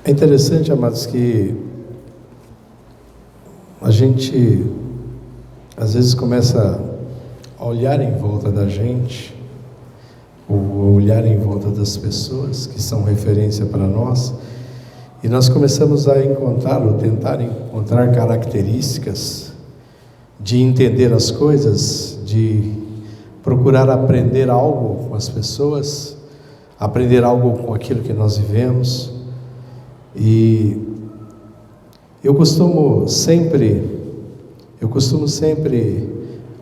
É interessante, amados, que a gente às vezes começa a olhar em volta da gente, ou olhar em volta das pessoas que são referência para nós, e nós começamos a encontrar, ou tentar encontrar características de entender as coisas, de procurar aprender algo com as pessoas, aprender algo com aquilo que nós vivemos. E eu costumo sempre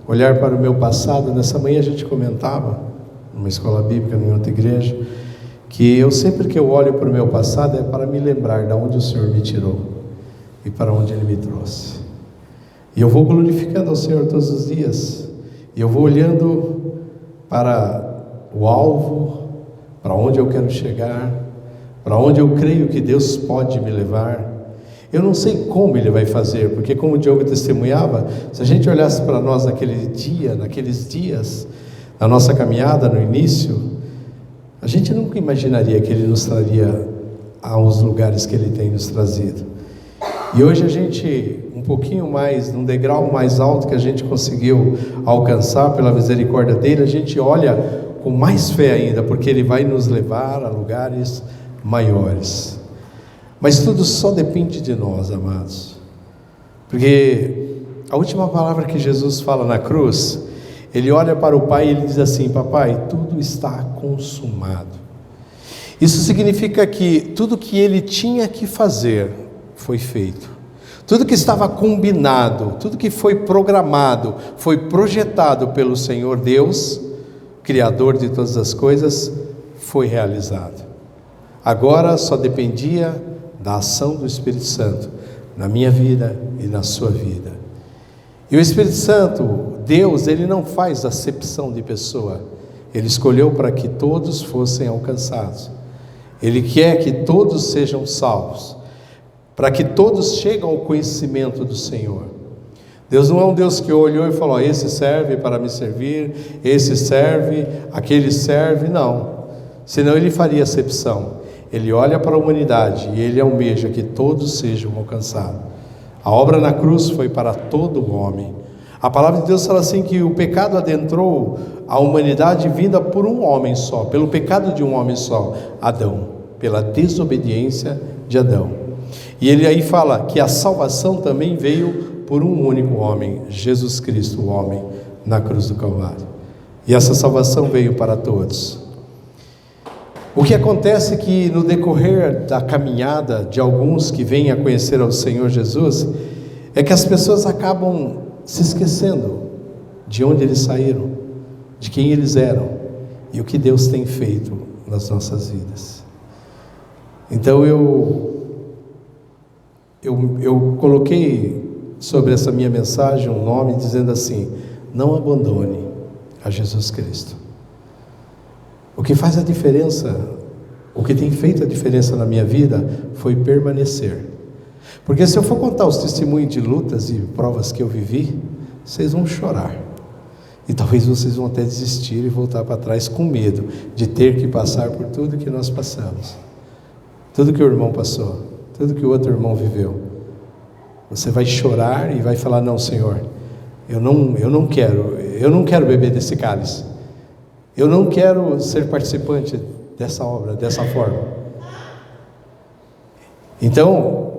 olhar para o meu passado. Nessa manhã a gente comentava, numa escola bíblica, numa outra igreja, que sempre que eu olho para o meu passado é para me lembrar de onde o Senhor me tirou e para onde Ele me trouxe. E eu vou glorificando ao Senhor todos os dias, e eu vou olhando para o alvo, para onde eu quero chegar, para onde eu creio que Deus pode me levar. Eu não sei como Ele vai fazer, porque como o Diogo testemunhava, se a gente olhasse para nós naqueles dias, na nossa caminhada, no início, a gente nunca imaginaria que Ele nos traria aos lugares que Ele tem nos trazido. E hoje a gente, um pouquinho mais, num degrau mais alto que a gente conseguiu alcançar pela misericórdia dEle, a gente olha com mais fé ainda, porque Ele vai nos levar a lugares maiores. Mas tudo só depende de nós, amados, porque a última palavra que Jesus fala na cruz, Ele olha para o Pai e Ele diz assim: papai, tudo está consumado. Isso significa que tudo que Ele tinha que fazer foi feito, tudo que estava combinado, tudo que foi programado, foi projetado pelo Senhor Deus, Criador de todas as coisas, foi realizado. Agora só dependia da ação do Espírito Santo na minha vida e na sua vida. E o Espírito Santo, Deus, Ele não faz acepção de pessoa. Ele escolheu para que todos fossem alcançados. Ele quer que todos sejam salvos, para que todos cheguem ao conhecimento do Senhor. Deus não é um Deus que olhou e falou: esse serve para me servir, esse serve, aquele serve. Não, senão Ele faria acepção. Ele olha para a humanidade e Ele almeja que todos sejam alcançados. A obra na cruz foi para todo homem. A palavra de Deus fala assim, que o pecado adentrou a humanidade vinda por um homem só, pelo pecado de um homem só, Adão, pela desobediência de Adão. E ele aí fala que a salvação também veio por um único homem, Jesus Cristo, o homem, na cruz do Calvário. E essa salvação veio para todos. O que acontece é que no decorrer da caminhada de alguns que vêm a conhecer ao Senhor Jesus, é que as pessoas acabam se esquecendo de onde eles saíram, de quem eles eram e o que Deus tem feito nas nossas vidas. Então eu coloquei sobre essa minha mensagem um nome dizendo assim: não abandone a Jesus Cristo. O que faz a diferença, o que tem feito a diferença na minha vida foi permanecer. Porque se eu for contar os testemunhos de lutas e provas que eu vivi, vocês vão chorar. E talvez vocês vão até desistir e voltar para trás com medo de ter que passar por tudo que nós passamos. Tudo que o irmão passou, tudo que o outro irmão viveu. Você vai chorar e vai falar: não, Senhor, eu não quero beber desse cálice. Eu não quero ser participante dessa obra, dessa forma. Então,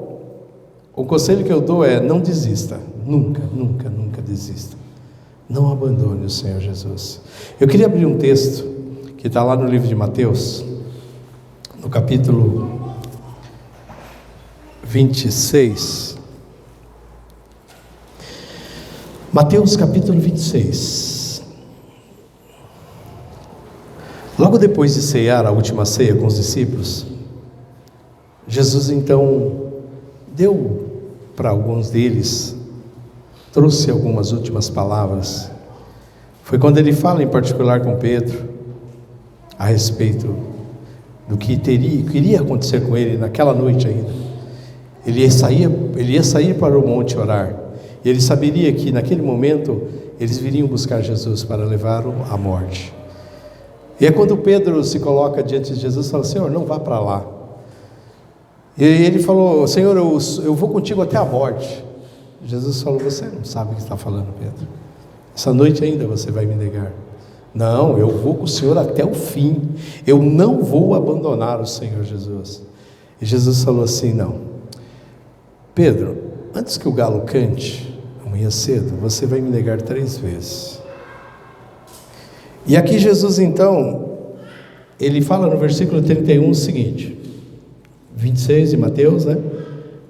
o conselho que eu dou é: não desista, nunca, nunca, nunca desista. Não abandone o Senhor Jesus. Eu queria abrir um texto que está lá no livro de Mateus, no capítulo 26. Mateus capítulo 26. Logo depois de ceiar a última ceia com os discípulos, Jesus então deu para alguns deles, trouxe algumas últimas palavras. Foi quando Ele fala em particular com Pedro a respeito do que iria acontecer com ele naquela noite ainda. Ele ia sair para o monte orar, e ele saberia que naquele momento eles viriam buscar Jesus para levá-lo à morte. E é quando Pedro se coloca diante de Jesus e fala: Senhor, não vá para lá. E ele falou: Senhor, eu vou contigo até a morte. Jesus falou: você não sabe o que está falando, Pedro. Essa noite ainda você vai me negar. Não, eu vou com o Senhor até o fim. Eu não vou abandonar o Senhor Jesus. E Jesus falou assim: não, Pedro, antes que o galo cante, amanhã cedo, você vai me negar 3 vezes. E aqui Jesus então, ele fala no versículo 31 o seguinte, 26 de Mateus, né?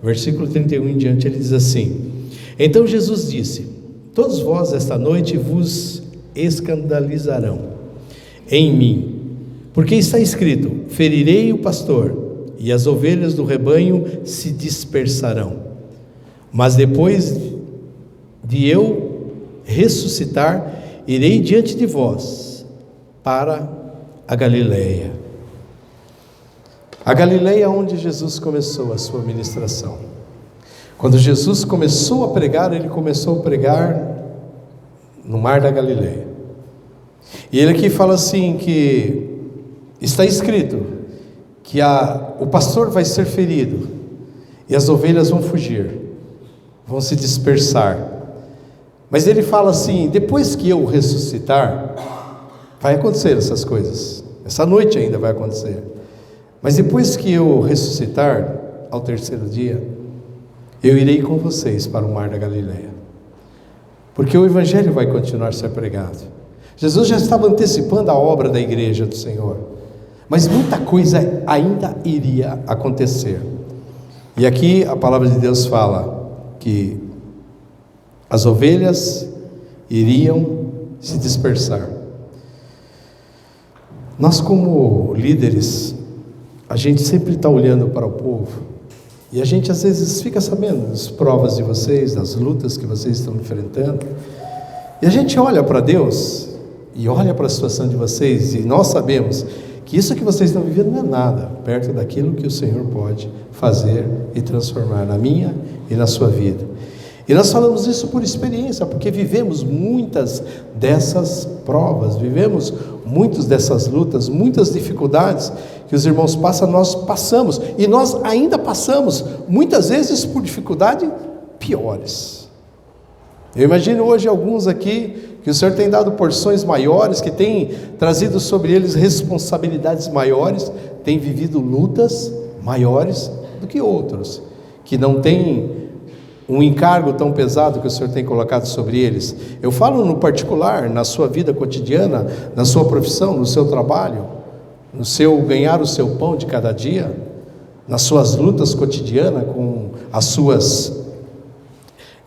Versículo 31 em diante, ele diz assim: então Jesus disse: todos vós esta noite vos escandalizarão em mim, porque está escrito: ferirei o pastor, e as ovelhas do rebanho se dispersarão. Mas depois de eu ressuscitar, irei diante de vós para a Galileia. A Galileia é onde Jesus começou a sua ministração. Quando Jesus começou a pregar, ele começou a pregar no mar da Galileia. E ele aqui fala assim que está escrito que o pastor vai ser ferido e as ovelhas vão fugir, vão se dispersar. Mas ele fala assim: depois que eu ressuscitar, vai acontecer essas coisas, essa noite ainda vai acontecer, mas depois que eu ressuscitar, ao 3º dia, eu irei com vocês para o mar da Galileia, porque o Evangelho vai continuar a ser pregado. Jesus já estava antecipando a obra da igreja do Senhor, mas muita coisa ainda iria acontecer. E aqui a palavra de Deus fala que as ovelhas iriam se dispersar. Nós, como líderes, a gente sempre está olhando para o povo, e a gente às vezes fica sabendo das provas de vocês, das lutas que vocês estão enfrentando, e a gente olha para Deus e olha para a situação de vocês, e nós sabemos que isso que vocês estão vivendo não é nada perto daquilo que o Senhor pode fazer e transformar na minha e na sua vida. E nós falamos isso por experiência, porque vivemos muitas dessas provas, vivemos muitas dessas lutas, muitas dificuldades que os irmãos passam, nós passamos, e nós ainda passamos, muitas vezes por dificuldades piores. Eu imagino hoje alguns aqui, que o Senhor tem dado porções maiores, que tem trazido sobre eles responsabilidades maiores, tem vivido lutas maiores do que outros, que não têm um encargo tão pesado que o Senhor tem colocado sobre eles. Eu falo no particular, na sua vida cotidiana, na sua profissão, no seu trabalho, no seu ganhar o seu pão de cada dia, nas suas lutas cotidianas, com as suas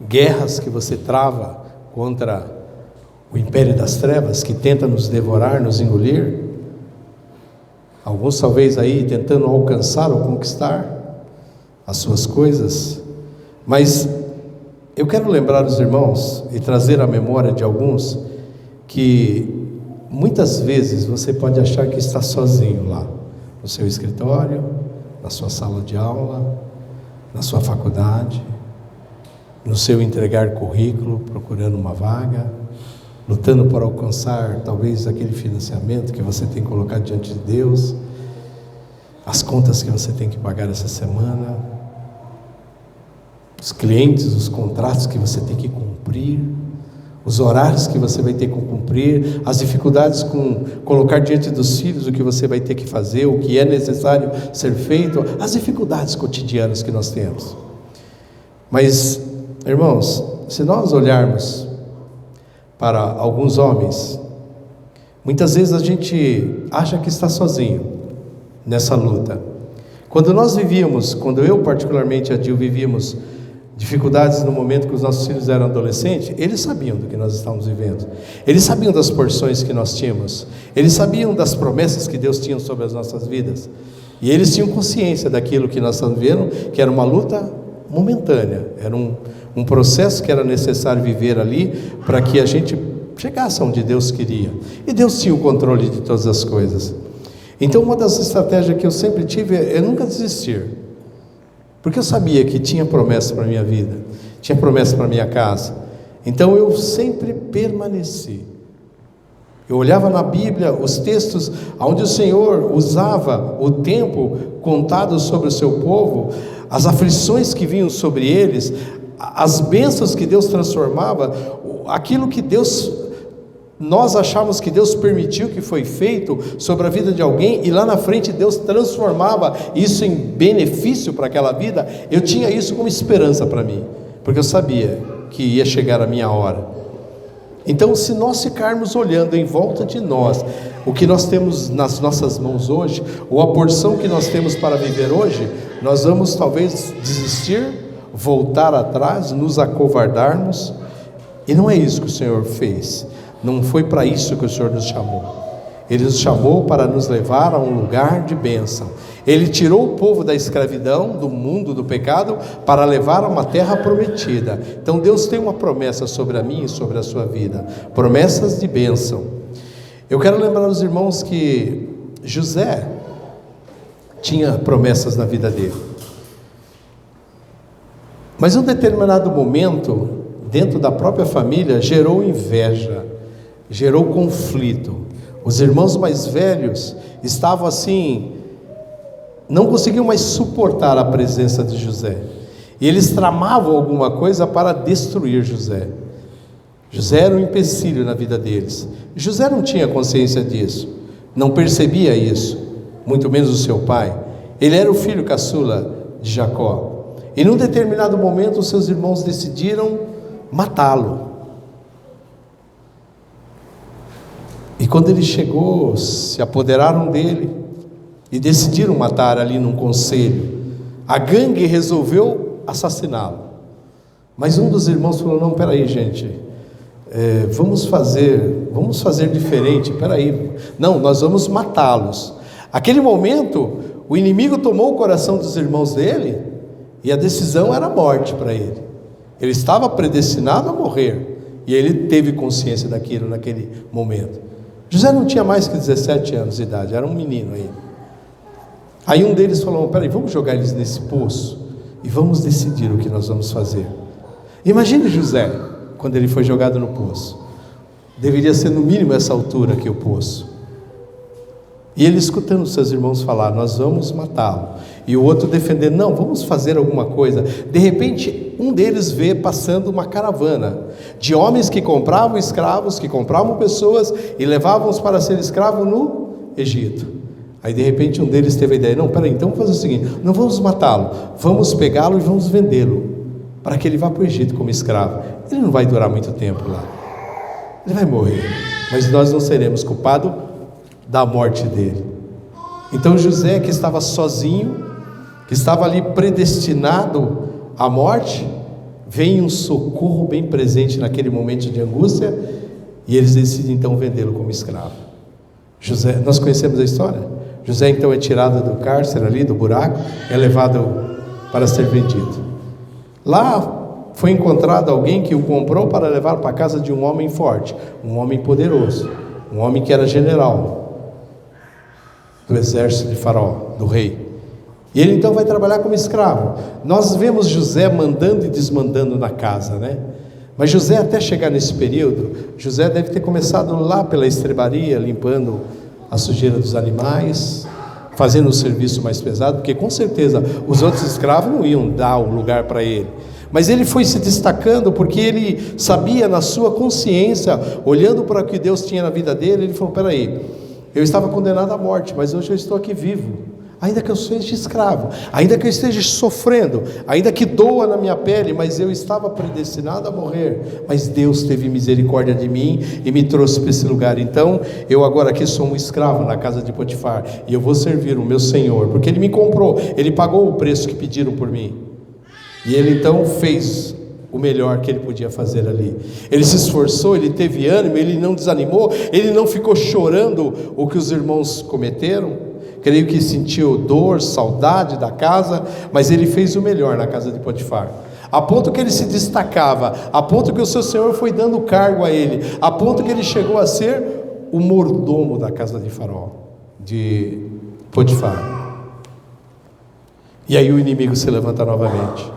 guerras que você trava contra o império das trevas, que tenta nos devorar, nos engolir. Alguns talvez aí tentando alcançar ou conquistar as suas coisas. Mas eu quero lembrar os irmãos e trazer à memória de alguns que muitas vezes você pode achar que está sozinho lá, no seu escritório, na sua sala de aula, na sua faculdade, no seu entregar currículo, procurando uma vaga, lutando por alcançar talvez aquele financiamento que você tem colocado diante de Deus, as contas que você tem que pagar essa semana, os clientes, os contratos que você tem que cumprir, os horários que você vai ter que cumprir, as dificuldades com colocar diante dos filhos o que você vai ter que fazer, o que é necessário ser feito, as dificuldades cotidianas que nós temos. Mas, irmãos, se nós olharmos para alguns homens, muitas vezes a gente acha que está sozinho nessa luta. Quando nós vivíamos, quando eu particularmente e a Dil vivíamos dificuldades no momento que os nossos filhos eram adolescentes, eles sabiam do que nós estávamos vivendo, eles sabiam das porções que nós tínhamos, eles sabiam das promessas que Deus tinha sobre as nossas vidas, e eles tinham consciência daquilo que nós estávamos vivendo, que era uma luta momentânea, era um processo que era necessário viver ali, para que a gente chegasse onde Deus queria, e Deus tinha o controle de todas as coisas. Então uma das estratégias que eu sempre tive é nunca desistir, porque eu sabia que tinha promessa para a minha vida, tinha promessa para a minha casa. Então eu sempre permaneci. Eu olhava na Bíblia os textos onde o Senhor usava o tempo contado sobre o seu povo, as aflições que vinham sobre eles, as bênçãos que Deus transformava, aquilo que nós achávamos que Deus permitiu que foi feito sobre a vida de alguém, e lá na frente Deus transformava isso em benefício para aquela vida. Eu tinha isso como esperança para mim, porque eu sabia que ia chegar a minha hora. Então, se nós ficarmos olhando em volta de nós, o que nós temos nas nossas mãos hoje, ou a porção que nós temos para viver hoje, nós vamos talvez desistir, voltar atrás, nos acovardarmos, e não é isso que o Senhor fez. Não foi para isso que o Senhor nos chamou. Ele nos chamou para nos levar a um lugar de bênção. Ele tirou o povo da escravidão, do mundo do pecado, para levar a uma terra prometida. Então Deus tem uma promessa sobre a minha e sobre a sua vida, promessas de bênção. Eu quero lembrar os irmãos que José tinha promessas na vida dele, mas em um determinado momento, dentro da própria família, gerou inveja, gerou conflito. Os irmãos mais velhos estavam assim, não conseguiam mais suportar a presença de José, e eles tramavam alguma coisa para destruir José. José era um empecilho na vida deles. José não tinha consciência disso, não percebia isso, muito menos o seu pai. Ele era o filho caçula de Jacó, e num determinado momento os seus irmãos decidiram matá-lo. E quando ele chegou, se apoderaram dele e decidiram matar ali num conselho. A gangue resolveu assassiná-lo, mas um dos irmãos falou: não, peraí gente, vamos fazer diferente, peraí, não, nós vamos matá-los. Aquele momento, o inimigo tomou o coração dos irmãos dele, e a decisão era a morte para ele. Ele estava predestinado a morrer, e ele teve consciência daquilo naquele momento. José não tinha mais que 17 anos de idade, era um menino aí. Aí um deles falou: peraí, vamos jogar eles nesse poço e vamos decidir o que nós vamos fazer. Imagine José, quando ele foi jogado no poço. Deveria ser no mínimo essa altura aqui o poço. E ele escutando seus irmãos falar: nós vamos matá-lo. E o outro defendendo: não, vamos fazer alguma coisa. De repente, um deles vê passando uma caravana de homens que compravam escravos, que compravam pessoas e levavam-os para ser escravo no Egito. Aí de repente um deles teve a ideia: não, peraí, então vamos fazer o seguinte, não vamos matá-lo, vamos pegá-lo e vamos vendê-lo, para que ele vá para o Egito como escravo. Ele não vai durar muito tempo lá, ele vai morrer, mas nós não seremos culpados da morte dele. Então José, que estava sozinho, que estava ali predestinado à morte, vem um socorro bem presente naquele momento de angústia, e eles decidem então vendê-lo como escravo. José, nós conhecemos a história. José então é tirado do cárcere ali, do buraco, é levado para ser vendido. Lá foi encontrado alguém que o comprou para levar para a casa de um homem forte, um homem poderoso, um homem que era general do exército de Faraó, do rei. E ele então vai trabalhar como escravo. Nós vemos José mandando e desmandando na casa, né? Mas José, até chegar nesse período, José deve ter começado lá pela estrebaria, limpando a sujeira dos animais, fazendo o serviço mais pesado, porque com certeza os outros escravos não iam dar o lugar para ele. Mas ele foi se destacando porque ele sabia na sua consciência, olhando para o que Deus tinha na vida dele, ele falou: peraí, eu estava condenado à morte, mas hoje eu estou aqui vivo. Ainda que eu seja escravo, ainda que eu esteja sofrendo, ainda que doa na minha pele, mas eu estava predestinado a morrer, mas Deus teve misericórdia de mim e me trouxe para esse lugar. Então eu agora aqui sou um escravo na casa de Potifar, e eu vou servir o meu Senhor, porque Ele me comprou, Ele pagou o preço que pediram por mim. E ele então fez o melhor que ele podia fazer ali. Ele se esforçou, ele teve ânimo, ele não desanimou, ele não ficou chorando o que os irmãos cometeram. Creio que sentiu dor, saudade da casa, mas ele fez o melhor na casa de Potifar, a ponto que ele se destacava, a ponto que o seu Senhor foi dando cargo a ele, a ponto que ele chegou a ser o mordomo da casa de Faraó, de Potifar. E aí o inimigo se levanta novamente,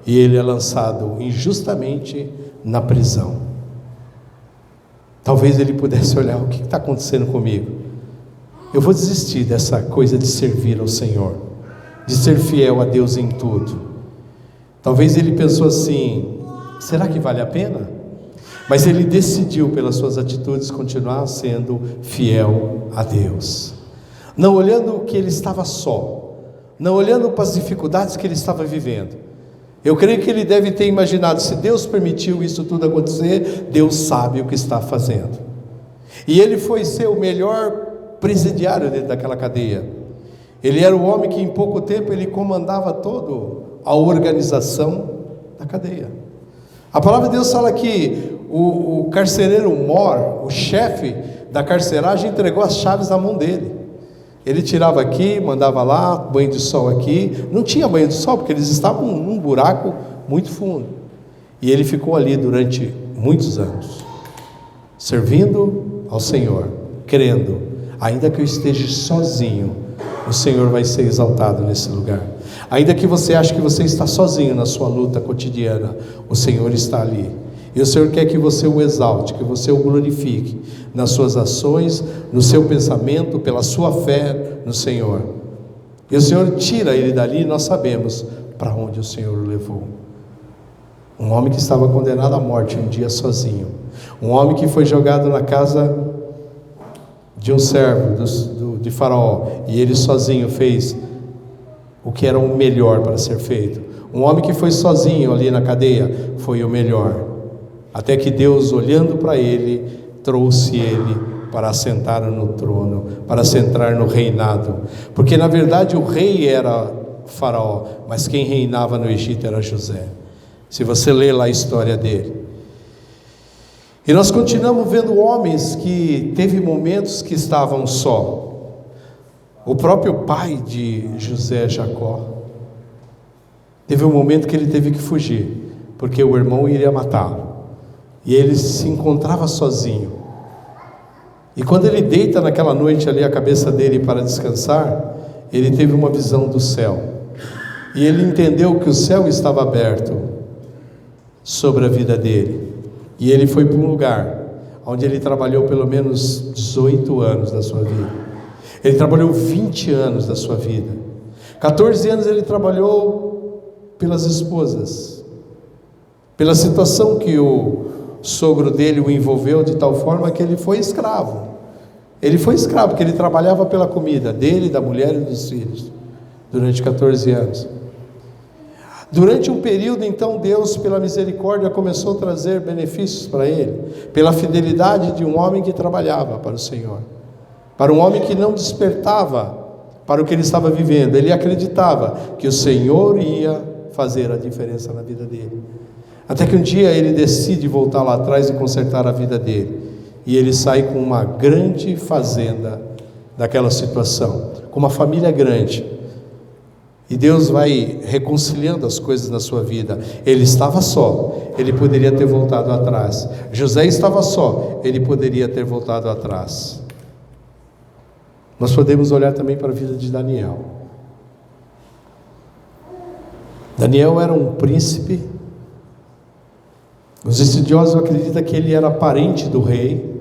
e ele é lançado injustamente na prisão. talvez ele pudesse olhar: o que está acontecendo comigo? Eu vou desistir dessa coisa de servir ao Senhor, de ser fiel a Deus em tudo. Talvez ele pensou assim: será que vale a pena? Mas ele decidiu, pelas suas atitudes, continuar sendo fiel a Deus, não olhando que ele estava só, não olhando para as dificuldades que ele estava vivendo. Eu creio que ele deve ter imaginado: se Deus permitiu isso tudo acontecer, Deus sabe o que está fazendo. E ele foi ser o melhor presidiário dentro daquela cadeia. Ele era o homem que em pouco tempo ele comandava toda a organização da cadeia. A palavra de Deus fala que o carcereiro Mor, o chefe da carceragem, entregou as chaves na mão dele. Ele tirava aqui, mandava lá, banho de sol aqui. Não tinha banho de sol, porque eles estavam num buraco muito fundo. E ele ficou ali durante muitos anos, servindo ao Senhor, crendo: ainda que eu esteja sozinho, o Senhor vai ser exaltado nesse lugar. Ainda que você ache que você está sozinho na sua luta cotidiana, o Senhor está ali. E o Senhor quer que você o exalte, que você o glorifique nas suas ações, no seu pensamento, pela sua fé no Senhor. E o Senhor tira ele dali, e nós sabemos para onde o Senhor o levou. Um homem que estava condenado à morte um dia sozinho, um homem que foi jogado na casa de um servo de Faraó, e ele sozinho fez o que era o melhor para ser feito. Um homem que foi sozinho ali na cadeia, foi o melhor, até que Deus, olhando para ele, trouxe ele para assentar no trono, para assentar no reinado, porque na verdade o rei era Faraó, mas quem reinava no Egito era José. Se você ler lá a história dele, e nós continuamos vendo homens que teve momentos que estavam só. O próprio pai de José, Jacó, teve um momento que ele teve que fugir, porque o irmão iria matá-lo, e ele se encontrava sozinho. E quando ele deita naquela noite ali a cabeça dele para descansar, ele teve uma visão do céu, e ele entendeu que o céu estava aberto sobre a vida dele. E ele foi para um lugar onde ele trabalhou pelo menos 18 anos da sua vida. Ele trabalhou 20 anos da sua vida. 14 anos ele trabalhou pelas esposas, pela situação que o sogro dele o envolveu de tal forma que ele foi escravo. Ele foi escravo porque ele trabalhava pela comida dele, da mulher e dos filhos, durante 14 anos. Durante um período, então, Deus, pela misericórdia, começou a trazer benefícios para ele, pela fidelidade de um homem que trabalhava para o Senhor, para um homem que não despertava para o que ele estava vivendo. Ele acreditava que o Senhor ia fazer a diferença na vida dele, até que um dia ele decide voltar lá atrás e consertar a vida dele, e ele sai com uma grande fazenda daquela situação, com uma família grande. E Deus vai reconciliando as coisas na sua vida. Ele estava só, ele poderia ter voltado atrás. José estava só, ele poderia ter voltado atrás. Nós podemos olhar também para a vida de Daniel. Daniel era um príncipe. Os estudiosos acreditam que ele era parente do rei.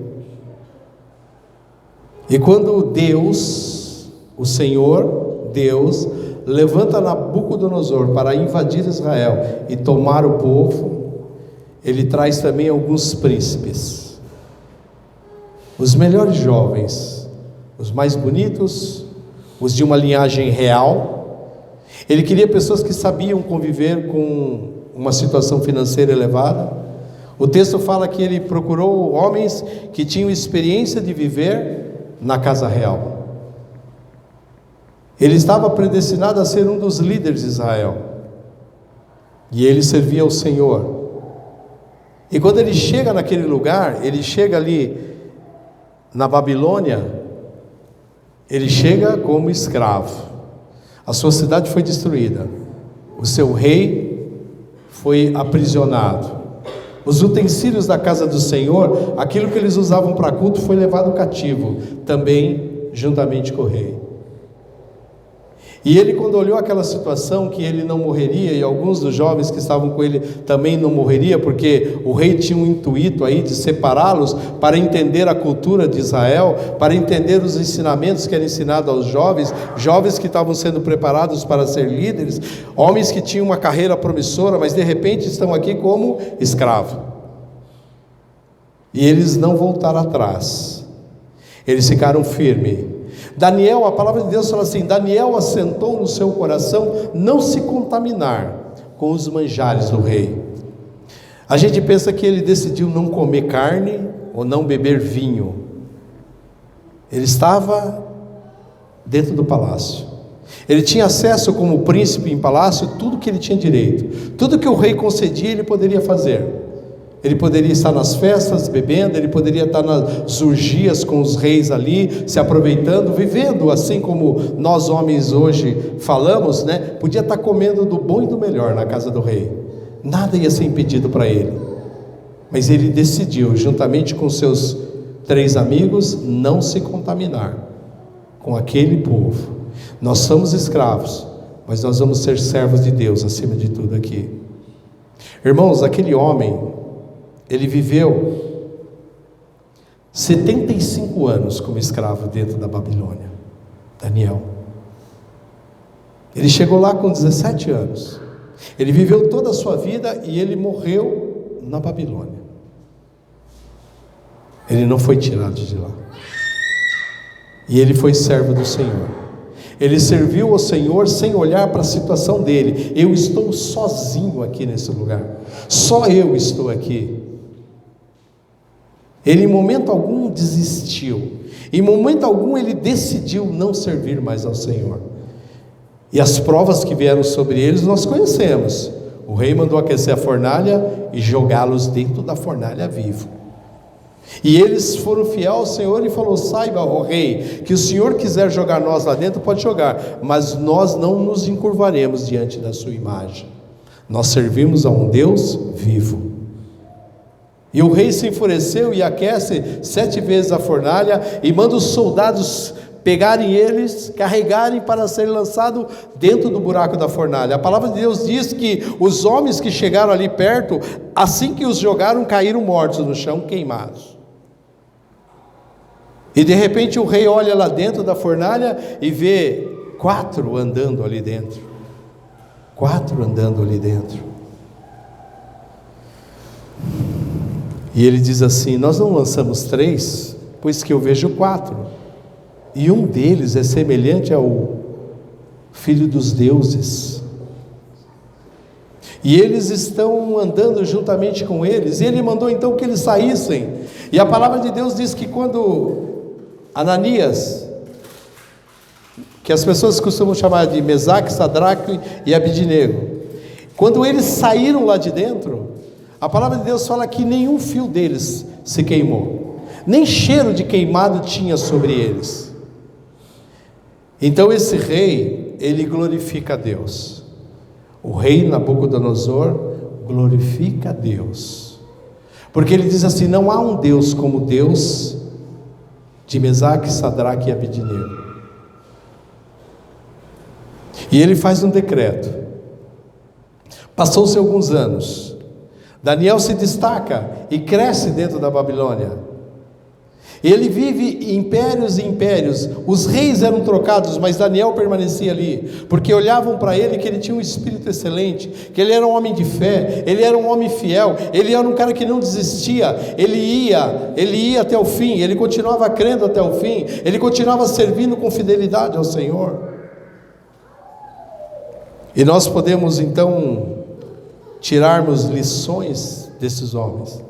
E quando Deus, o Senhor, Deus, levanta Nabucodonosor para invadir Israel e tomar o povo, ele traz também alguns príncipes, os melhores jovens, os mais bonitos, os de uma linhagem real. Ele queria pessoas que sabiam conviver com uma situação financeira elevada. O texto fala que ele procurou homens que tinham experiência de viver na casa real. Ele estava predestinado a ser um dos líderes de Israel, e ele servia ao Senhor. E quando ele chega naquele lugar, ele chega ali na Babilônia, ele chega como escravo. A sua cidade foi destruída, o seu rei foi aprisionado, os utensílios da casa do Senhor, aquilo que eles usavam para culto, foi levado cativo, também juntamente com o rei. E ele, quando olhou aquela situação, que ele não morreria, e alguns dos jovens que estavam com ele também não morreria, porque o rei tinha um intuito aí de separá-los para entender a cultura de Israel, para entender os ensinamentos que eram ensinados aos jovens, jovens que estavam sendo preparados para ser líderes, homens que tinham uma carreira promissora, mas de repente estão aqui como escravos. E eles não voltaram atrás, eles ficaram firmes. Daniel, a palavra de Deus fala assim: Daniel assentou no seu coração não se contaminar com os manjares do rei. A gente pensa que ele decidiu não comer carne ou não beber vinho. Ele estava dentro do palácio, ele tinha acesso como príncipe em palácio, tudo que ele tinha direito, tudo que o rei concedia ele poderia fazer. Ele poderia estar nas festas bebendo, ele poderia estar nas orgias com os reis ali, se aproveitando, vivendo assim como nós homens hoje falamos, né? Podia estar comendo do bom e do melhor na casa do rei, nada ia ser impedido para ele. Mas ele decidiu, juntamente com seus 3 amigos, não se contaminar com aquele povo. Nós somos escravos, mas nós vamos ser servos de Deus acima de tudo aqui. Irmãos, aquele homem, ele viveu 75 anos como escravo dentro da Babilônia, Daniel. Ele chegou lá com 17 anos, ele viveu toda a sua vida e ele morreu na Babilônia. Ele não foi tirado de lá, e ele foi servo do Senhor. Ele serviu ao Senhor sem olhar para a situação dele. Eu estou sozinho aqui nesse lugar, só eu estou aqui. Ele em momento algum desistiu, em momento algum ele decidiu não servir mais ao Senhor. E as provas que vieram sobre eles nós conhecemos. O rei mandou aquecer a fornalha e jogá-los dentro da fornalha vivo. E eles foram fiéis ao Senhor e falou: saiba, ó rei, que o Senhor quiser jogar nós lá dentro, pode jogar, mas nós não nos encurvaremos diante da sua imagem. Nós servimos a um Deus vivo. E o rei se enfureceu e aquece 7 vezes a fornalha e manda os soldados pegarem eles, carregarem para ser lançado dentro do buraco da fornalha. A palavra de Deus diz que os homens que chegaram ali perto, assim que os jogaram, caíram mortos no chão, queimados. E de repente o rei olha lá dentro da fornalha e vê 4 andando ali dentro. 4 andando ali dentro. E ele diz assim: nós não lançamos 3, pois que eu vejo 4, e um deles é semelhante ao filho dos deuses, e eles estão andando juntamente com eles. E ele mandou então que eles saíssem. E a palavra de Deus diz que quando Ananias, que as pessoas costumam chamar de Mesaque, Sadraque e Abidnego, quando eles saíram lá de dentro, a palavra de Deus fala que nenhum fio deles se queimou, nem cheiro de queimado tinha sobre eles. Então esse rei, ele glorifica a Deus. O rei Nabucodonosor glorifica a Deus, porque ele diz assim: não há um Deus como o Deus de Mesaque, Sadraque e Abidnego. E ele faz um decreto. Passou-se alguns anos, Daniel se destaca e cresce dentro da Babilônia. Ele vive impérios e impérios. Os reis eram trocados, mas Daniel permanecia ali, porque olhavam para ele que ele tinha um espírito excelente, que ele era um homem de fé, ele era um homem fiel, ele era um cara que não desistia, ele ia até o fim, ele continuava crendo até o fim, ele continuava servindo com fidelidade ao Senhor. E nós podemos então tirarmos lições desses homens,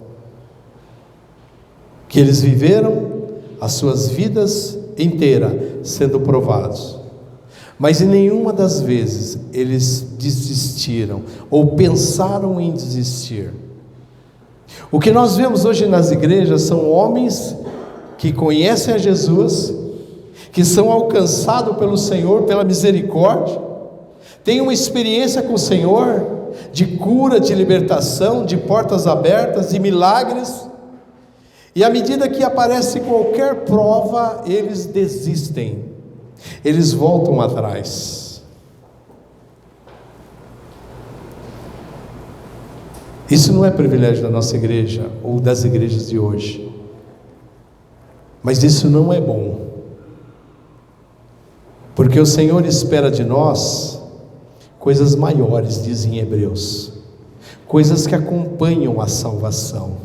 que eles viveram as suas vidas inteiras sendo provados, mas em nenhuma das vezes eles desistiram ou pensaram em desistir. O que nós vemos hoje nas igrejas são homens que conhecem a Jesus, que são alcançados pelo Senhor, pela misericórdia, têm uma experiência com o Senhor, de cura, de libertação, de portas abertas, de milagres, e à medida que aparece qualquer prova, eles desistem, eles voltam atrás. Isso não é privilégio da nossa igreja ou das igrejas de hoje, mas isso não é bom, porque o Senhor espera de nós coisas maiores, dizem Hebreus, coisas que acompanham a salvação.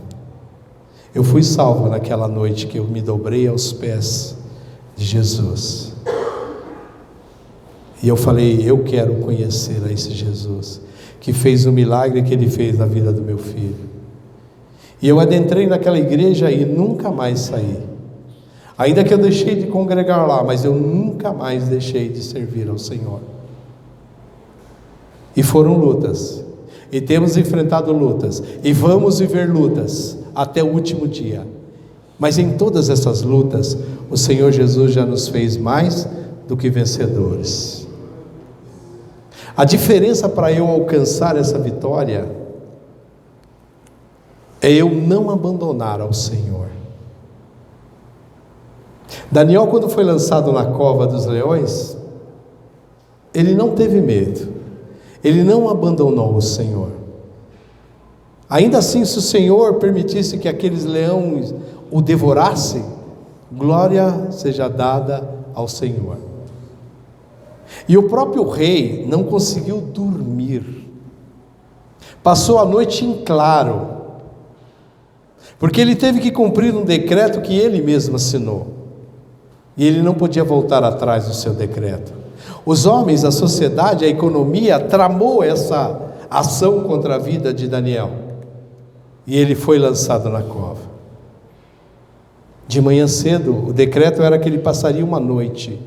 Eu fui salvo naquela noite que eu me dobrei aos pés de Jesus, e eu falei: eu quero conhecer a esse Jesus que fez o milagre que Ele fez na vida do meu filho. E eu adentrei naquela igreja e nunca mais saí, ainda que eu deixei de congregar lá, mas eu nunca mais deixei de servir ao Senhor. E foram lutas, e temos enfrentado lutas, e vamos viver lutas até o último dia, mas em todas essas lutas o Senhor Jesus já nos fez mais do que vencedores. A diferença para eu alcançar essa vitória é eu não abandonar ao Senhor. Daniel, quando foi lançado na cova dos leões, ele não teve medo, ele não abandonou o Senhor. Ainda assim, se o Senhor permitisse que aqueles leões o devorassem, glória seja dada ao Senhor. E o próprio rei não conseguiu dormir, passou a noite em claro, porque ele teve que cumprir um decreto que ele mesmo assinou, e ele não podia voltar atrás do seu decreto. Os homens, a sociedade, a economia tramou essa ação contra a vida de Daniel, e ele foi lançado na cova. De manhã cedo, o decreto era que ele passaria uma noite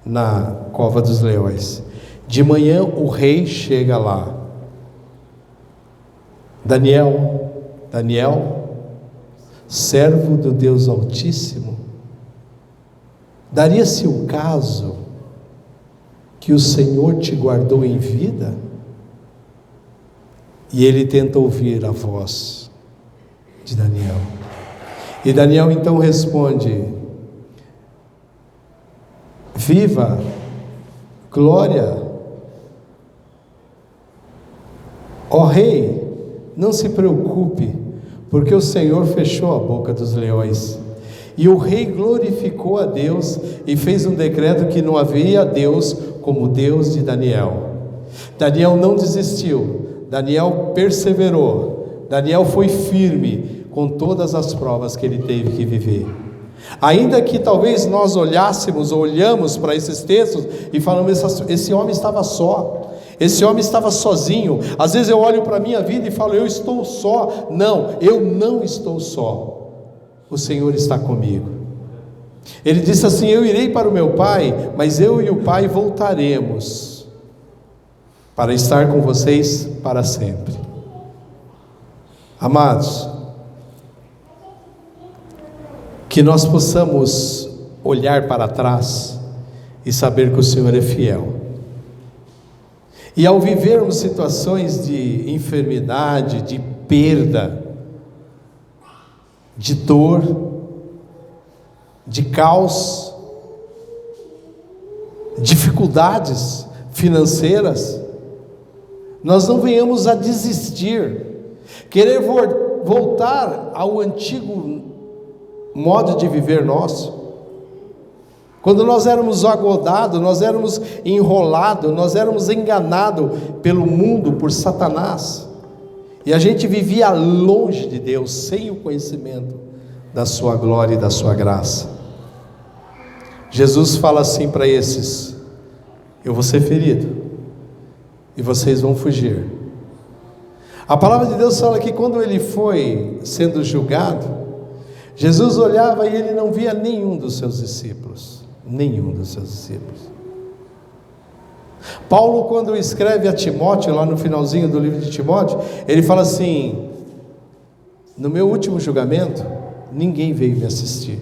na cova dos leões. De manhã o rei chega lá: Daniel, servo do Deus Altíssimo, daria-se o caso que o Senhor te guardou em vida? E ele tenta ouvir a voz de Daniel, e Daniel então responde: viva, glória, ó rei, não se preocupe, porque o Senhor fechou a boca dos leões. E o rei glorificou a Deus e fez um decreto que não havia Deus como Deus de Daniel. Daniel não desistiu, Daniel perseverou, Daniel foi firme com todas as provas que ele teve que viver. Ainda que talvez nós olhamos para esses textos e falamos: esse homem estava só, esse homem estava sozinho. Às vezes eu olho para a minha vida e falo: eu estou só. Não, eu não estou só, o Senhor está comigo. Ele disse assim: eu irei para o meu Pai, mas eu e o Pai voltaremos para estar com vocês para sempre. Amados, que nós possamos olhar para trás e saber que o Senhor é fiel. E ao vivermos situações de enfermidade, de perda, de dor, de caos, dificuldades financeiras, nós não venhamos a desistir, querer voltar ao antigo modo de viver nosso. Quando nós éramos agodados, nós éramos enrolados, nós éramos enganados pelo mundo, por Satanás, e a gente vivia longe de Deus, sem o conhecimento da sua glória e da sua graça. Jesus fala assim para esses: eu vou ser ferido e vocês vão fugir. A palavra de Deus fala que quando ele foi sendo julgado, Jesus olhava e ele não via nenhum dos seus discípulos. Paulo, quando escreve a Timóteo, lá no finalzinho do livro de Timóteo, ele fala assim: no meu último julgamento, ninguém veio me assistir,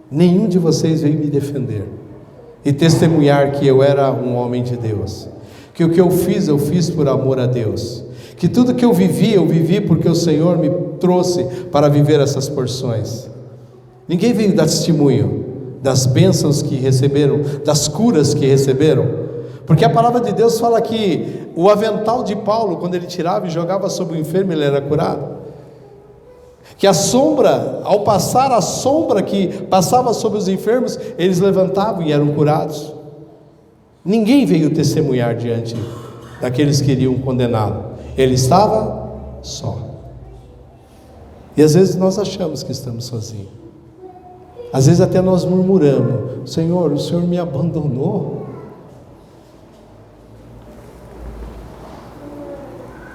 nenhum de vocês veio me defender e testemunhar que eu era um homem de Deus, que o que eu fiz por amor a Deus, que tudo que eu vivi porque o Senhor me trouxe para viver essas porções. Ninguém veio dar testemunho das bênçãos que receberam, das curas que receberam, Porque a palavra de Deus fala que o avental de Paulo, quando ele tirava e jogava sobre o enfermo, ele era curado. Que a sombra, ao passar a sombra que passava sobre os enfermos, eles levantavam e eram curados. Ninguém veio testemunhar diante daqueles que iriam condená-lo. Ele estava só. E às vezes nós achamos que estamos sozinhos. Às vezes até nós murmuramos: Senhor, o Senhor me abandonou.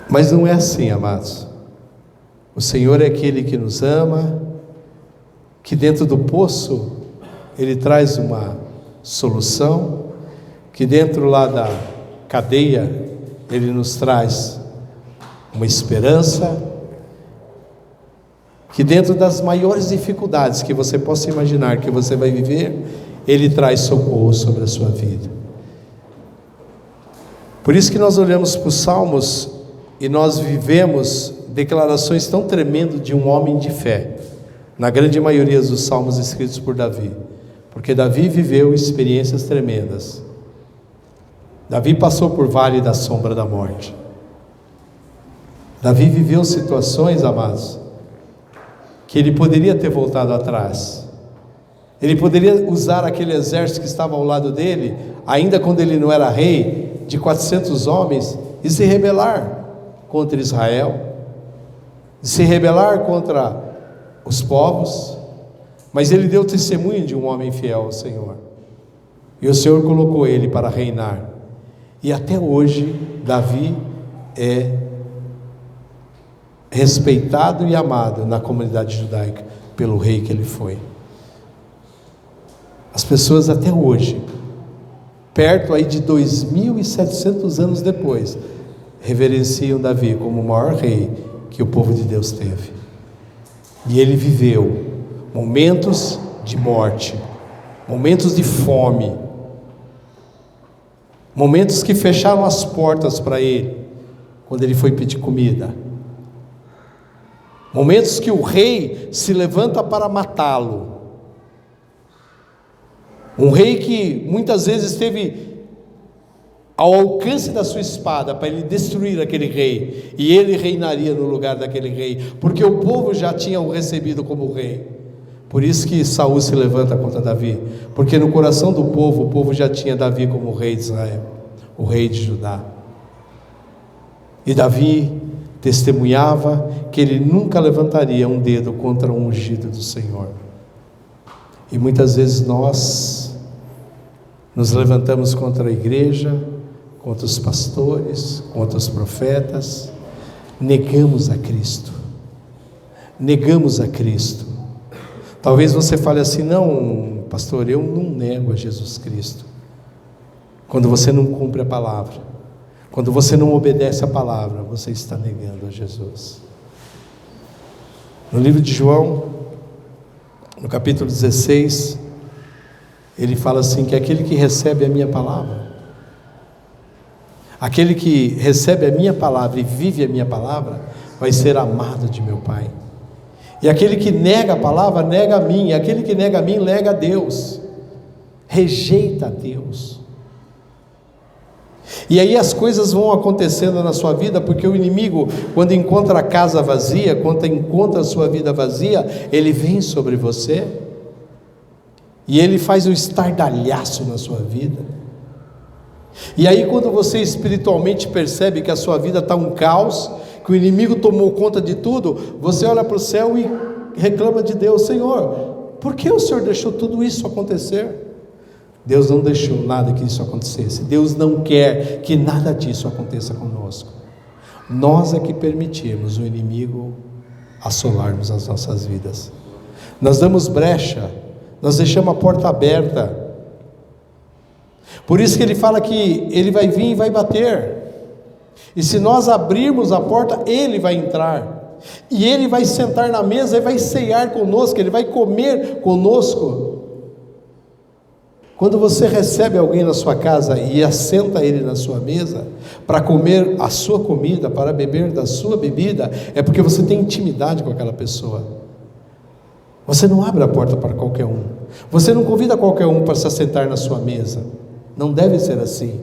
Mas não é assim, amados. O Senhor é aquele que nos ama, que dentro do poço Ele traz uma solução, que dentro lá da cadeia Ele nos traz uma esperança, que dentro das maiores dificuldades que você possa imaginar que você vai viver, Ele traz socorro sobre a sua vida. Por isso que nós olhamos para os Salmos e nós vivemos declarações tão tremendas de um homem de fé, na grande maioria dos salmos escritos por Davi, porque Davi viveu experiências tremendas. Davi passou por vale da sombra da morte. Davi viveu situações, amados, que ele poderia ter voltado atrás. Ele poderia usar aquele exército que estava ao lado dele, ainda quando ele não era rei, de 400 homens, e se rebelar contra Israel, se rebelar contra os povos, mas ele deu testemunho de um homem fiel ao Senhor, e o Senhor colocou ele para reinar, e até hoje Davi é respeitado e amado na comunidade judaica, pelo rei que ele foi. As pessoas até hoje, perto aí de 2.700 anos depois, reverenciam Davi como o maior rei que o povo de Deus teve. E ele viveu momentos de morte, momentos de fome, momentos que fecharam as portas para ele, quando ele foi pedir comida, momentos que o rei se levanta para matá-lo, um rei que muitas vezes teve ao alcance da sua espada para ele destruir aquele rei, e ele reinaria no lugar daquele rei, porque o povo já tinha o recebido como rei. Por isso que Saul se levanta contra Davi, porque no coração do povo, o povo já tinha Davi como o rei de Israel, o rei de Judá. E Davi testemunhava que ele nunca levantaria um dedo contra um ungido do Senhor. E muitas vezes nós nos levantamos contra a igreja, contra os pastores, contra os profetas, negamos a Cristo, negamos a Cristo. Talvez você fale assim: não, pastor, eu não nego a Jesus Cristo. Quando você não cumpre a palavra, quando você não obedece a palavra, você está negando a Jesus. No livro de João, no capítulo 16, ele fala assim, que aquele que recebe a minha palavra, aquele que recebe a minha palavra e vive a minha palavra, vai ser amado de meu Pai. E aquele que nega a palavra, nega a mim. E aquele que nega a mim, nega a Deus, rejeita a Deus. E aí as coisas vão acontecendo na sua vida, porque o inimigo, quando encontra a casa vazia, quando encontra a sua vida vazia, ele vem sobre você, e ele faz um estardalhaço na sua vida. E aí quando você espiritualmente percebe que a sua vida está um caos, que o inimigo tomou conta de tudo, você olha para o céu e reclama de Deus: Senhor, por que o Senhor deixou tudo isso acontecer? Deus não deixou nada que isso acontecesse. Deus não quer que nada disso aconteça conosco. Nós é que permitimos o inimigo assolarmos as nossas vidas. Nós damos brecha, nós deixamos a porta aberta. Por isso que ele fala que ele vai vir e vai bater, e se nós abrirmos a porta, ele vai entrar, e ele vai sentar na mesa e vai ceiar conosco, ele vai comer conosco. Quando você recebe alguém na sua casa e assenta ele na sua mesa, para comer a sua comida, para beber da sua bebida, é porque você tem intimidade com aquela pessoa. Você não abre a porta para qualquer um, você não convida qualquer um para se assentar na sua mesa. Não deve ser assim.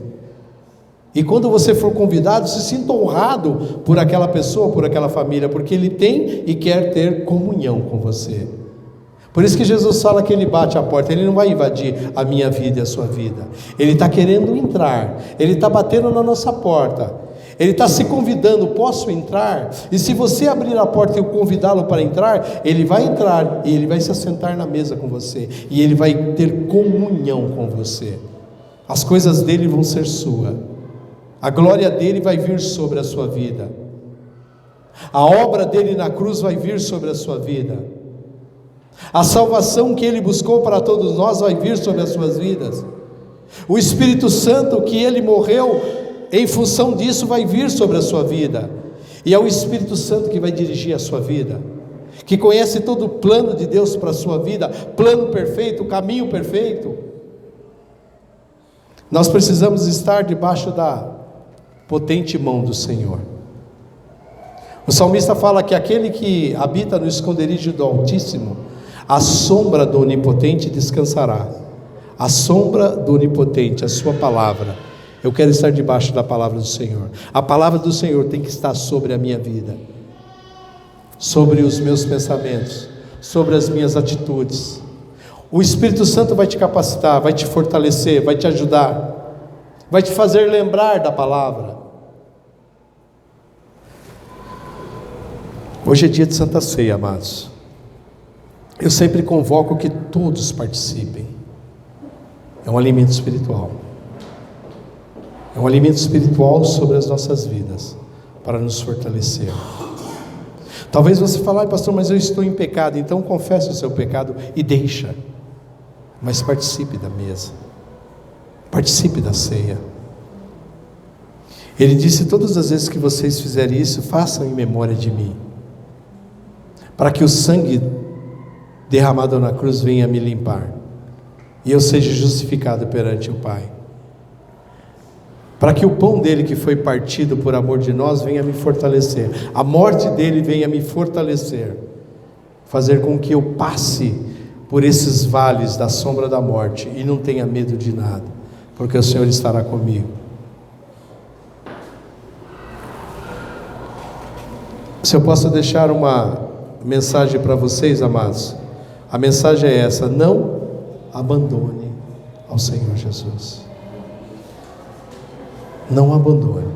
E quando você for convidado, se sinta honrado por aquela pessoa, por aquela família, porque ele tem e quer ter comunhão com você. Por isso que Jesus fala que ele bate a porta. Ele não vai invadir a minha vida e a sua vida. Ele está querendo entrar, ele está batendo na nossa porta, ele está se convidando: posso entrar? E se você abrir a porta e convidá-lo para entrar, ele vai entrar e ele vai se assentar na mesa com você, e ele vai ter comunhão com você. As coisas dele vão ser suas, a glória dele vai vir sobre a sua vida, a obra dele na cruz vai vir sobre a sua vida, a salvação que ele buscou para todos nós vai vir sobre as suas vidas, o Espírito Santo que ele morreu em função disso vai vir sobre a sua vida, e é o Espírito Santo que vai dirigir a sua vida, que conhece todo o plano de Deus para a sua vida, plano perfeito, caminho perfeito. Nós precisamos estar debaixo da potente mão do Senhor. O salmista fala que aquele que habita no esconderijo do Altíssimo, a sombra do Onipotente descansará. A sombra do Onipotente, a sua palavra. Eu quero estar debaixo da palavra do Senhor. A palavra do Senhor tem que estar sobre a minha vida, sobre os meus pensamentos, sobre as minhas atitudes. O Espírito Santo vai te capacitar, vai te fortalecer, vai te ajudar, vai te fazer lembrar da palavra. Hoje é dia de Santa Ceia, amados. Eu sempre convoco que todos participem. É um alimento espiritual. É um alimento espiritual sobre as nossas vidas, para nos fortalecer. Talvez você fale: pastor, mas eu estou em pecado. Então confesse o seu pecado e deixa. Mas participe da mesa, participe da ceia. Ele disse: todas as vezes que vocês fizerem isso, façam em memória de mim, para que o sangue derramado na cruz venha me limpar, e eu seja justificado perante o Pai, para que o pão dele que foi partido por amor de nós venha me fortalecer, a morte dele venha me fortalecer, fazer com que eu passe por esses vales da sombra da morte e não tenha medo de nada, porque o Senhor estará comigo. Se eu posso deixar uma mensagem para vocês, amados, a mensagem é essa: não abandone ao Senhor Jesus. Não abandone,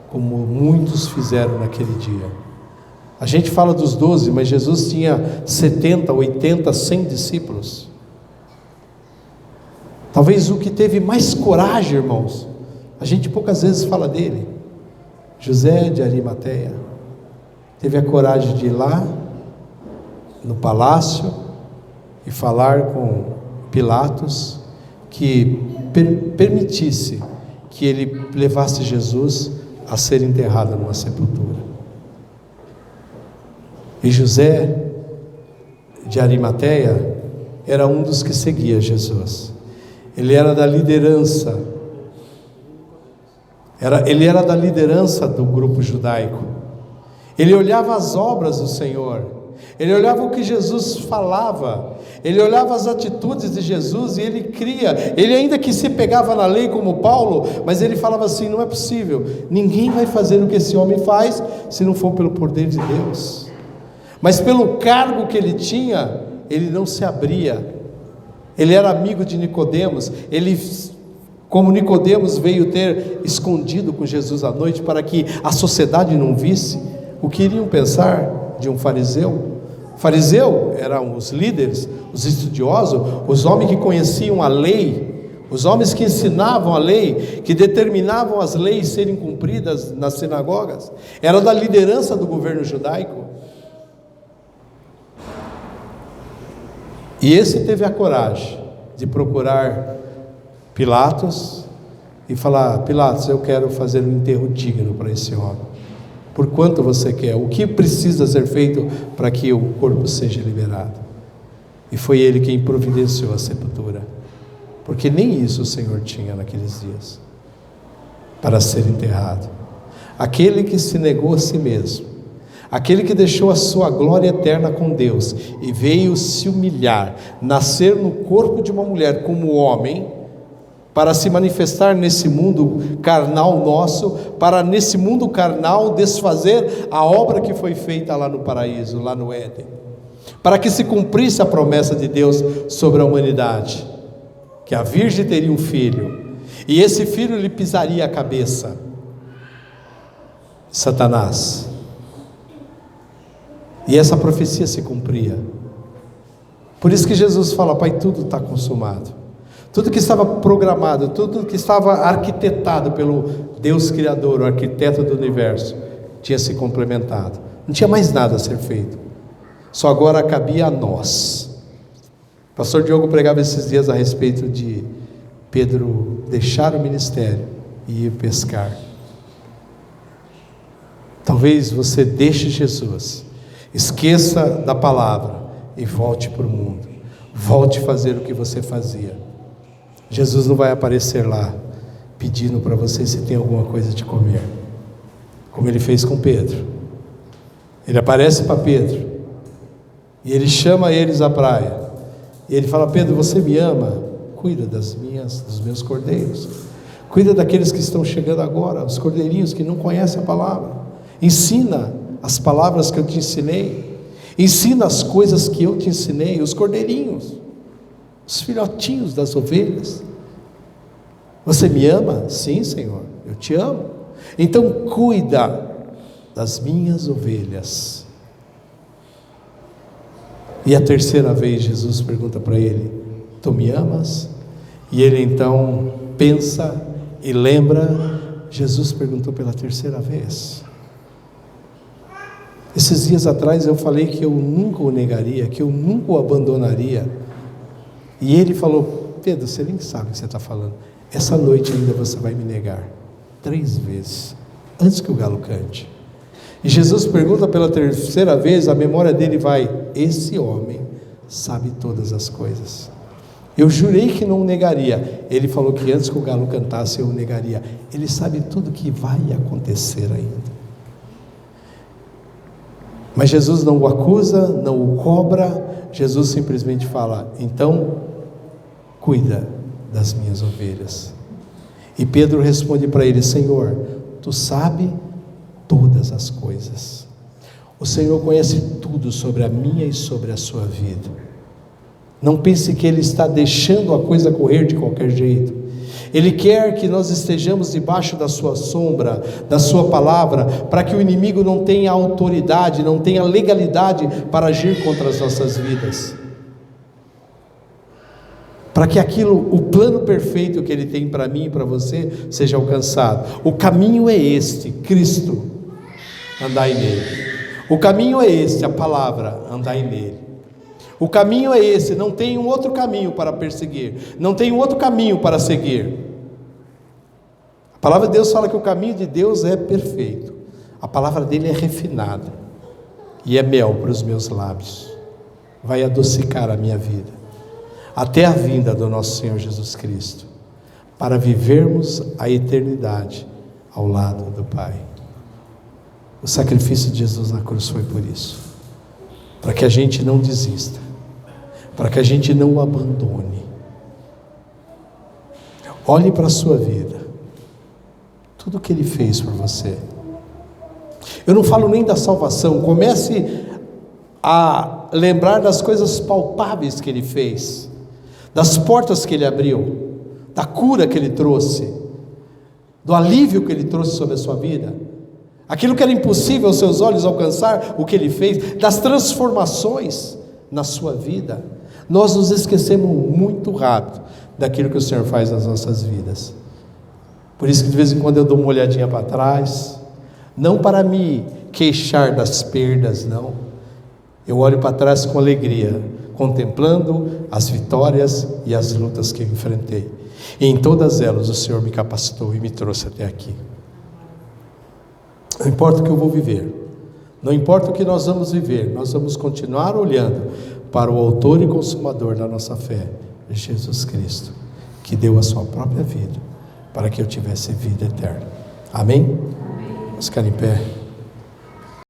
como muitos fizeram naquele dia. A gente fala dos 12, mas Jesus tinha 70, 80, 100 discípulos. Talvez o que teve mais coragem, irmãos, a gente poucas vezes fala dele, José de Arimateia, teve a coragem de ir lá no palácio e falar com Pilatos que permitisse que ele levasse Jesus a ser enterrado numa sepultura. E José de Arimateia era um dos que seguia Jesus. Ele era da liderança. Ele era da liderança do grupo judaico. Ele olhava as obras do Senhor. Ele olhava o que Jesus falava. Ele olhava as atitudes de Jesus e ele cria. Ele ainda que se pegava na lei como Paulo, mas ele falava assim: não é possível. Ninguém vai fazer o que esse homem faz se não for pelo poder de Deus. Mas pelo cargo que ele tinha, ele não se abria. Ele era amigo de Nicodemos. Ele, como Nicodemos veio ter escondido com Jesus à noite para que a sociedade não visse, o que iriam pensar de um fariseu? Fariseu eram os líderes, os estudiosos, os homens que conheciam a lei, os homens que ensinavam a lei, que determinavam as leis serem cumpridas nas sinagogas. Era da liderança do governo judaico. E esse teve a coragem de procurar Pilatos e falar: Pilatos, eu quero fazer um enterro digno para esse homem. Por quanto você quer? O que precisa ser feito para que o corpo seja liberado? E foi ele quem providenciou a sepultura, porque nem isso o Senhor tinha naqueles dias para ser enterrado. Aquele que se negou a si mesmo, aquele que deixou a sua glória eterna com Deus e veio se humilhar, nascer no corpo de uma mulher como homem, para se manifestar nesse mundo carnal nosso, para nesse mundo carnal desfazer a obra que foi feita lá no paraíso, lá no Éden, para que se cumprisse a promessa de Deus sobre a humanidade, que a virgem teria um filho, e esse filho lhe pisaria a cabeça, Satanás. E essa profecia se cumpria. Por isso que Jesus fala: Pai, tudo está consumado. Tudo que estava programado, tudo que estava arquitetado pelo Deus Criador, o arquiteto do universo, tinha se complementado. Não tinha mais nada a ser feito. Só agora cabia a nós. O pastor Diogo pregava esses dias a respeito de Pedro deixar o ministério e ir pescar. Talvez você deixe Jesus, esqueça da palavra e volte para o mundo. Volte a fazer o que você fazia. Jesus não vai aparecer lá pedindo para você se tem alguma coisa de comer, como ele fez com Pedro. Ele aparece para Pedro e ele chama eles à praia, e ele fala: Pedro, você me ama? Cuida dos meus cordeiros, cuida daqueles que estão chegando agora, os cordeirinhos que não conhecem a palavra. Ensina as palavras que eu te ensinei, ensina as coisas que eu te ensinei, os cordeirinhos, os filhotinhos das ovelhas. Você me ama? Sim, Senhor, eu te amo. Então cuida das minhas ovelhas. E a terceira vez Jesus pergunta para ele: tu me amas? E ele então pensa e lembra. Jesus perguntou pela terceira vez. Esses dias atrás eu falei que eu nunca o negaria, que eu nunca o abandonaria. E ele falou: Pedro, você nem sabe o que você está falando. Essa noite ainda você vai me negar 3 vezes, antes que o galo cante. E Jesus pergunta pela terceira vez, a memória dele vai: esse homem sabe todas as coisas. Eu jurei que não o negaria. Ele falou que antes que o galo cantasse eu o negaria. Ele sabe tudo que vai acontecer ainda. Mas Jesus não o acusa, não o cobra. Jesus simplesmente fala: então cuida das minhas ovelhas. E Pedro responde para ele: Senhor, tu sabe todas as coisas. O Senhor conhece tudo sobre a minha e sobre a sua vida. Não pense que Ele está deixando a coisa correr de qualquer jeito. Ele quer que nós estejamos debaixo da sua sombra, da sua palavra, para que o inimigo não tenha autoridade, não tenha legalidade para agir contra as nossas vidas. Para que o plano perfeito que Ele tem para mim e para você seja alcançado. O caminho é este, Cristo, andai nele. O caminho é este, a palavra, andai nele. O caminho é esse, não tem um outro caminho para perseguir, não tem um outro caminho para seguir. A palavra de Deus fala que o caminho de Deus é perfeito, a palavra dele é refinada, e é mel para os meus lábios, vai adocicar a minha vida, até a vinda do nosso Senhor Jesus Cristo, para vivermos a eternidade ao lado do Pai. O sacrifício de Jesus na cruz foi por isso, para que a gente não desista, para que a gente não o abandone. Olhe para a sua vida, tudo que Ele fez por você. Eu não falo nem da salvação, comece a lembrar das coisas palpáveis que Ele fez, das portas que Ele abriu, da cura que Ele trouxe, do alívio que Ele trouxe sobre a sua vida, aquilo que era impossível aos seus olhos alcançar, o que Ele fez, das transformações na sua vida. Nós nos esquecemos muito rápido daquilo que o Senhor faz nas nossas vidas. Por isso que de vez em quando eu dou uma olhadinha para trás, não para me queixar das perdas, não. Eu olho para trás com alegria, contemplando as vitórias e as lutas que eu enfrentei. E em todas elas o Senhor me capacitou e me trouxe até aqui. Não importa o que eu vou viver, não importa o que nós vamos viver, nós vamos continuar olhando para o autor e consumador da nossa fé, Jesus Cristo, que deu a sua própria vida, para que eu tivesse vida eterna. Amém? Vamos ficar em pé.